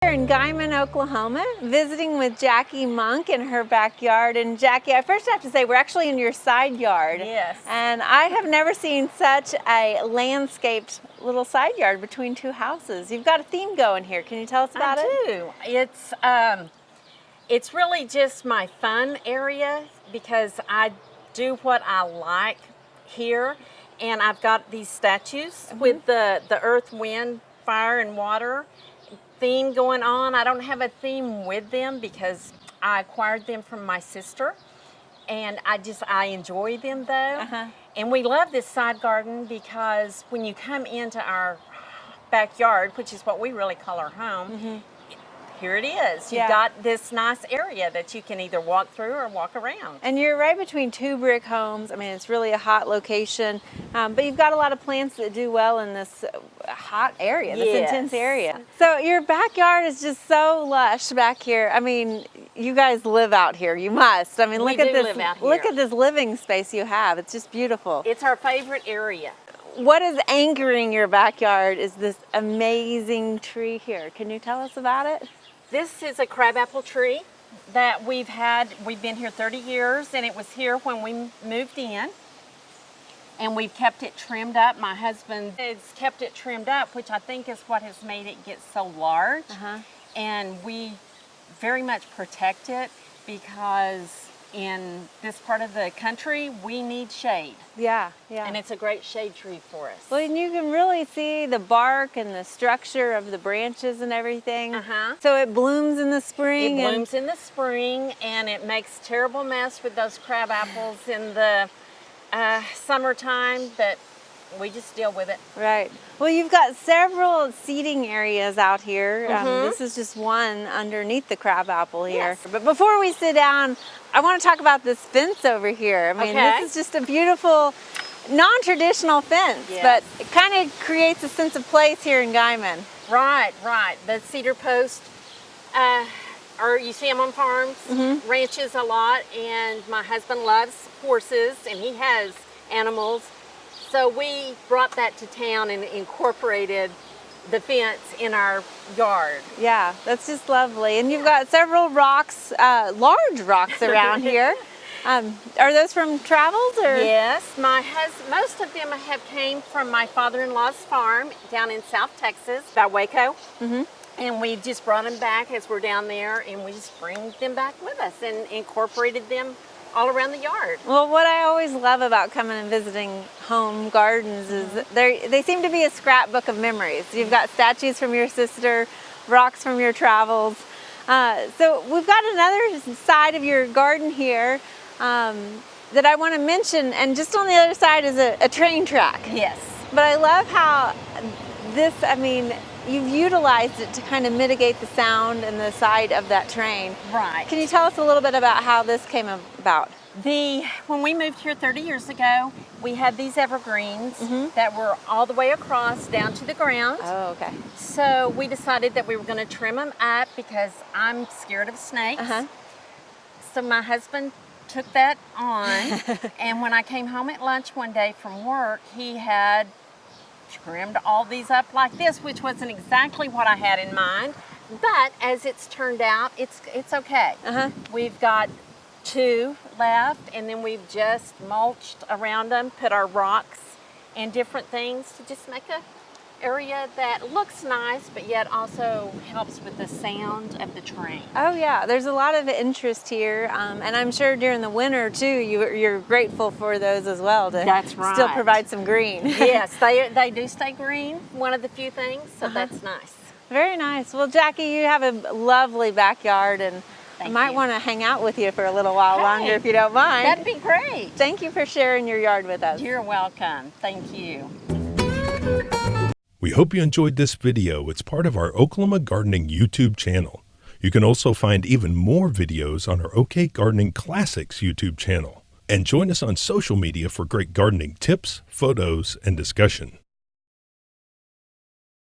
here in Guymon, Oklahoma, visiting with Jackie Monk in her backyard. And Jackie, I first have to say we're actually in your side yard. Yes. And I have never seen such a landscaped little side yard between two houses. You've got a theme going here. Can you tell us about it? I do. It's really just my fun area because I do what I like here. And I've got these statues with the earth, wind, fire, and water theme going on. I don't have a theme with them because I acquired them from my sister, and I enjoy them though. And we love this side garden because when you come into our backyard, which is what we really call our home, here it is. You've got this nice area that you can either walk through or walk around. And you're right between two brick homes. I mean, it's really a hot location, but you've got a lot of plants that do well in this hot area, this intense area. So your backyard is just so lush back here. I mean, you guys live out here. You must. I mean, look at this. Look at this living space you have. It's just beautiful. It's our favorite area. What is anchoring your backyard is this amazing tree here. Can you tell us about it? This is a crabapple tree that we've been here 30 years, and it was here when we moved in. And we've kept it trimmed up. My husband has kept it trimmed up, which I think is what has made it get so large. And we very much protect it because in this part of the country, we need shade. And it's a great shade tree for us. Well, and you can really see the bark and the structure of the branches and everything. So it blooms in the spring. It blooms in the spring, and it makes terrible mess with those crab apples in the summertime, but we just deal with it. Right. Well, you've got several seating areas out here. This is just one underneath the crab apple here. But before we sit down, I want to talk about this fence over here. I mean, this is just a beautiful, non-traditional fence, but it kind of creates a sense of place here in Guymon. Right. The cedar post, or you see them on farms, ranches a lot, and my husband loves horses, and he has animals. So we brought that to town and incorporated the fence in our yard. Yeah, that's just lovely. And you've got several rocks, large rocks around here. Are those from travels or? Yes, most of them have came from my father-in-law's farm down in South Texas, by Waco. And we just brought them back as we're down there, and we just bring them back with us and incorporated them all around the yard. Well, what I always love about coming and visiting home gardens is that they seem to be a scrapbook of memories. You've got statues from your sister, rocks from your travels. So we've got another side of your garden here that I want to mention, and just on the other side is a train track. Yes. But I love how you've utilized it to kind of mitigate the sound and the side of that train. Right. Can you tell us a little bit about how this came about? When we moved here 30 years ago, we had these evergreens that were all the way across down to the ground. Oh, okay. So we decided that we were going to trim them up because I'm scared of snakes. So my husband took that on, and when I came home at lunch one day from work, he had trimmed all these up like this, which wasn't exactly what I had in mind, but as it's turned out, it's okay. We've got 2 left, and then we've just mulched around them, put our rocks and different things to just make a area that looks nice, but yet also helps with the sound of the train. Oh yeah, there's a lot of interest here, and I'm sure during the winter too, you're grateful for those as well to still provide some green. Yes, they do stay green, one of the few things, so that's nice. Very nice. Well, Jackie, you have a lovely backyard, and I might want to hang out with you for a little while longer if you don't mind. That'd be great. Thank you for sharing your yard with us. You're welcome. Thank you. We hope you enjoyed this video. It's part of our Oklahoma Gardening YouTube channel. You can also find even more videos on our OK Gardening Classics YouTube channel. And join us on social media for great gardening tips, photos, and discussion.